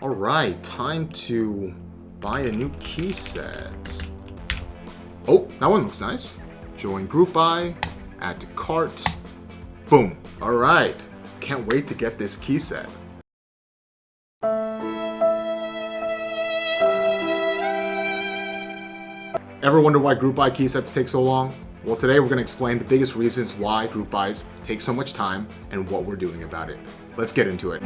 All right, time to buy a new key set. Oh, that one looks nice. Join group buy, add to cart. Boom. All right, can't wait to get this key set. Ever wonder why group buy key sets take so long? Well, today we're going to explain the biggest reasons why group buys take so much time and what we're doing about it. Let's get into it.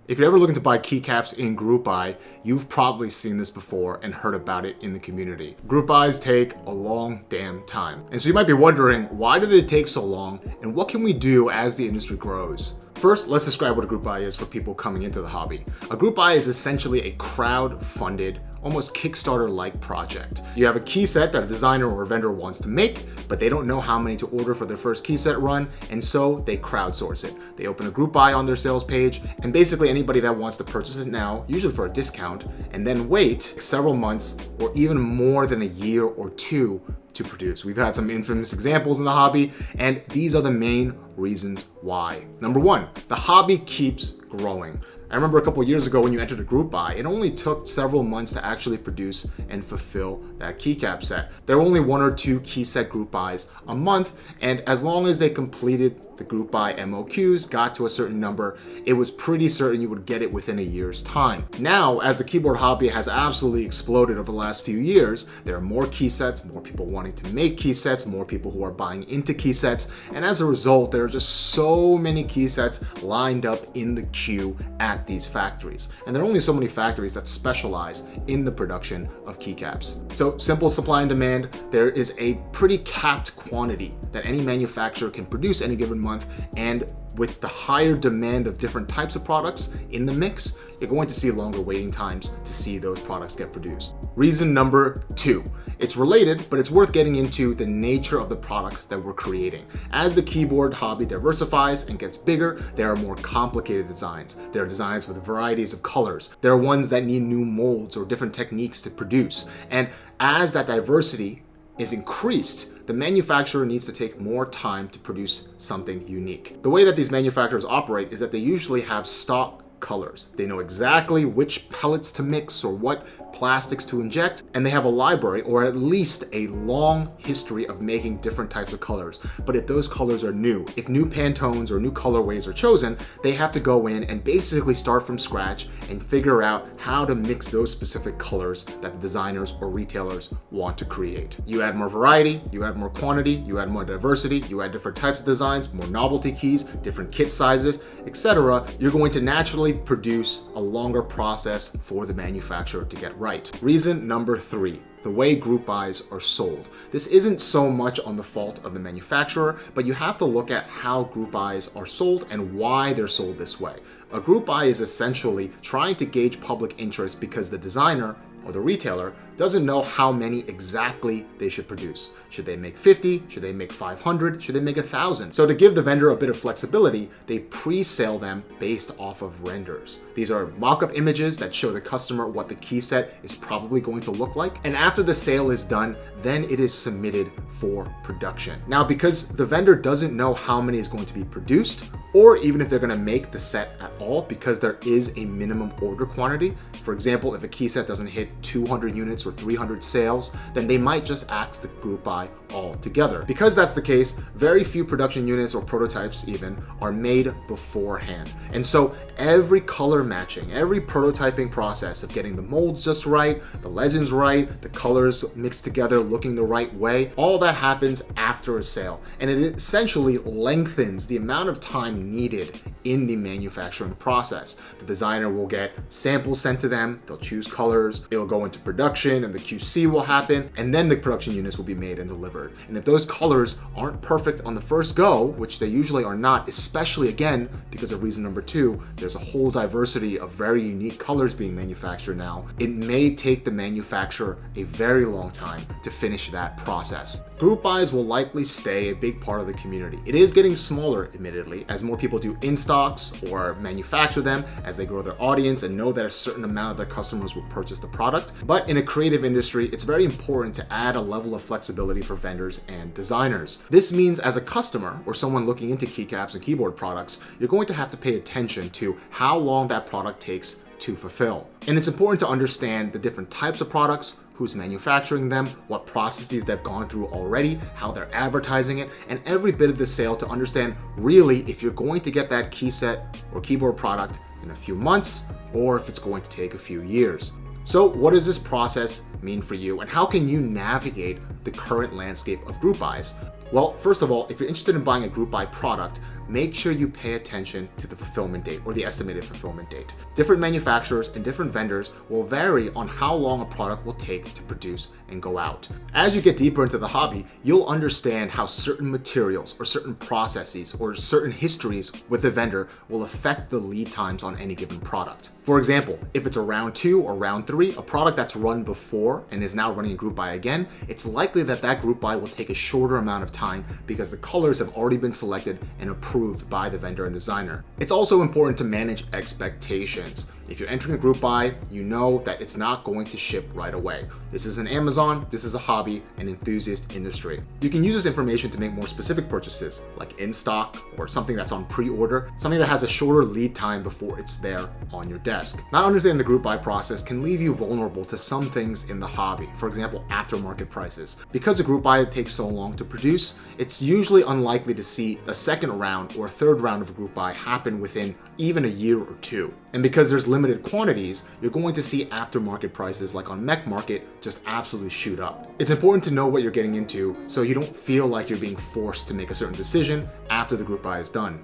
If you're ever looking to buy keycaps in group buy, you've probably seen this before and heard about it in the community. Group buys take a long damn time. And so you might be wondering, why do they take so long and what can we do as the industry grows? First, let's describe what a group buy is for people coming into the hobby. A group buy is essentially a crowd-funded, almost Kickstarter-like project. You have a key set that a designer or a vendor wants to make, but they don't know how many to order for their first key set run, and so they crowdsource it. They open a group buy on their sales page, and basically anybody that wants to purchase it now, usually for a discount, and then wait several months or even more than a year or two to produce. We've had some infamous examples in the hobby, and these are the main reasons why. Number one, the hobby keeps growing. I remember a couple years ago when you entered a group buy, it only took several months to actually produce and fulfill that keycap set. There were only 1 or 2 key set group buys a month, and as long as they completed the group buy MOQs, got to a certain number, it was pretty certain you would get it within a year's time. Now, as the keyboard hobby has absolutely exploded over the last few years, there are more key sets, more people wanting to make key sets, more people who are buying into key sets, and as a result, there are just so many key sets lined up in the queue at these factories. And there are only so many factories that specialize in the production of keycaps. So simple supply and demand, there is a pretty capped quantity that any manufacturer can produce any given month, and with the higher demand of different types of products in the mix, you're going to see longer waiting times to see those products get produced. Reason number 2. It's related, but it's worth getting into the nature of the products that we're creating. As the keyboard hobby diversifies and gets bigger, there are more complicated designs. There are designs with varieties of colors. There are ones that need new molds or different techniques to produce. And as that diversity is increased, the manufacturer needs to take more time to produce something unique. The way that these manufacturers operate is that they usually have stock colors. They know exactly which pellets to mix or what plastics to inject, and they have a library or at least a long history of making different types of colors. But if those colors are new, if new Pantones or new colorways are chosen, they have to go in and basically start from scratch and figure out how to mix those specific colors that the designers or retailers want to create. You add more variety, you add more quantity, you add more diversity, you add different types of designs, more novelty keys, different kit sizes, etc. You're going to naturally produce a longer process for the manufacturer to get right. Reason number 3. The way group buys are sold. This isn't so much on the fault of the manufacturer, but you have to look at how group buys are sold and why they're sold this way. A group buy is essentially trying to gauge public interest because the designer or the retailer doesn't know how many exactly they should produce. Should they make 50? Should they make 500? Should they make 1,000? So to give the vendor a bit of flexibility, they pre-sale them based off of renders. These are mock-up images that show the customer what the key set is probably going to look like. And after the sale is done, then it is submitted for production. Now, because the vendor doesn't know how many is going to be produced, or even if they're going to make the set at all, because there is a minimum order quantity. For example, if a key set doesn't hit 200 units or 300 sales, then they might just axe the group buy altogether. Because that's the case, very few production units or prototypes even are made beforehand. And so every color matching, every prototyping process of getting the molds just right, the legends right, the colors mixed together looking the right way, all that happens after a sale. And it essentially lengthens the amount of time needed in the manufacturing process. The designer will get samples sent to them, they'll choose colors, it'll go into production and the QC will happen, and then the production units will be made and delivered. And if those colors aren't perfect on the first go, which they usually are not, especially again, because of reason number 2, there's a whole diversity of very unique colors being manufactured now, it may take the manufacturer a very long time to finish that process. Group buys will likely stay a big part of the community. It is getting smaller, admittedly, as more people do in-stocks or manufacture them as they grow their audience and know that a certain amount of their customers will purchase the product. But in a creative creative industry, it's very important to add a level of flexibility for vendors and designers. This means as a customer or someone looking into keycaps and keyboard products, you're going to have to pay attention to how long that product takes to fulfill. And it's important to understand the different types of products, who's manufacturing them, what processes they've gone through already, how they're advertising it, and every bit of the sale to understand really if you're going to get that key set or keyboard product in a few months or if it's going to take a few years. So what does this process mean for you, and how can you navigate the current landscape of group buys? Well, first of all, if you're interested in buying a group buy product, make sure you pay attention to the fulfillment date or the estimated fulfillment date. Different manufacturers and different vendors will vary on how long a product will take to produce and go out. As you get deeper into the hobby, you'll understand how certain materials or certain processes or certain histories with the vendor will affect the lead times on any given product. For example, if it's a round 2 or round 3, a product that's run before and is now running a group buy again, it's likely that that group buy will take a shorter amount of time because the colors have already been selected and approved by the vendor and designer. It's also important to manage expectations. If you're entering a group buy, you know that it's not going to ship right away. This isn't Amazon, this is a hobby and enthusiast industry. You can use this information to make more specific purchases, like in stock or something that's on pre-order, something that has a shorter lead time before it's there on your desk. Not understanding the group buy process can leave you vulnerable to some things in the hobby, for example, aftermarket prices. Because a group buy takes so long to produce, it's usually unlikely to see a second round or a third round of a group buy happen within even a year or two. And because there's limited quantities, you're going to see aftermarket prices like on Mech Market just absolutely shoot up. It's important to know what you're getting into so you don't feel like you're being forced to make a certain decision after the group buy is done.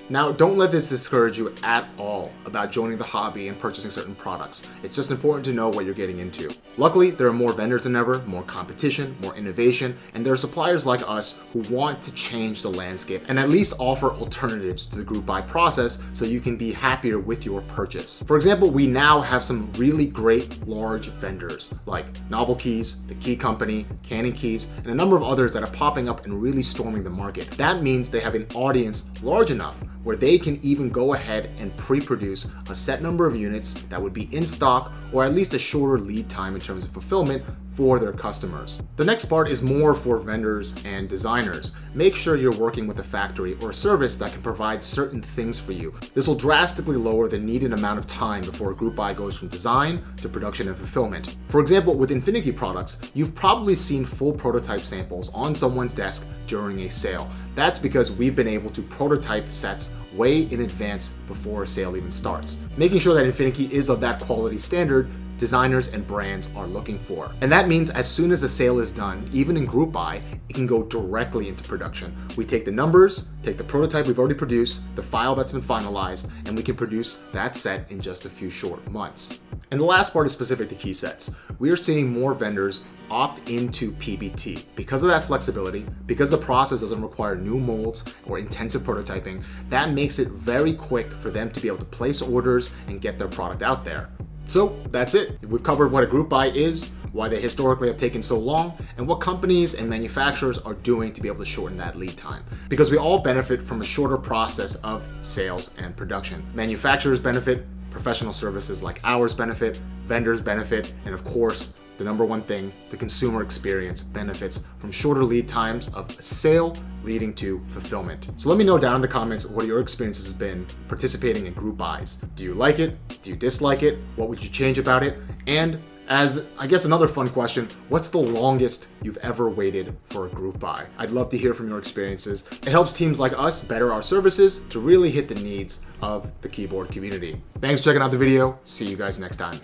Now, don't let this discourage you at all about joining the hobby and purchasing certain products. It's just important to know what you're getting into. Luckily, there are more vendors than ever, more competition, more innovation, and there are suppliers like us who want to change the landscape and at least offer alternatives to the group buy process so you can be happier with your purchase. For example, we now have some really great large vendors like Novel Keys, The Key Company, Canon Keys, and a number of others that are popping up and really storming the market. That means they have an audience large enough where they can even go ahead and pre-produce a set number of units that would be in stock or at least a shorter lead time in terms of fulfillment for their customers. The next part is more for vendors and designers. Make sure you're working with a factory or a service that can provide certain things for you. This will drastically lower the needed amount of time before a group buy goes from design to production and fulfillment. For example, with Infinikey products, you've probably seen full prototype samples on someone's desk during a sale. That's because we've been able to prototype sets way in advance before a sale even starts, making sure that Infinikey is of that quality standard designers and brands are looking for. And that means as soon as the sale is done, even in group buy, it can go directly into production. We take the numbers, take the prototype we've already produced, the file that's been finalized, and we can produce that set in just a few short months. And the last part is specific to key sets. We are seeing more vendors opt into PBT. Because of that flexibility, because the process doesn't require new molds or intensive prototyping, that makes it very quick for them to be able to place orders and get their product out there. So that's it. We've covered what a group buy is, why they historically have taken so long, and what companies and manufacturers are doing to be able to shorten that lead time. Because we all benefit from a shorter process of sales and production. Manufacturers benefit, professional services like ours benefit, vendors benefit, and of course, the number one thing, the consumer experience benefits from shorter lead times of a sale leading to fulfillment. So let me know down in the comments what your experience has been participating in group buys. Do you like it? Do you dislike it? What would you change about it? And as I guess another fun question, what's the longest you've ever waited for a group buy? I'd love to hear from your experiences. It helps teams like us better our services to really hit the needs of the keyboard community. Thanks for checking out the video. See you guys next time.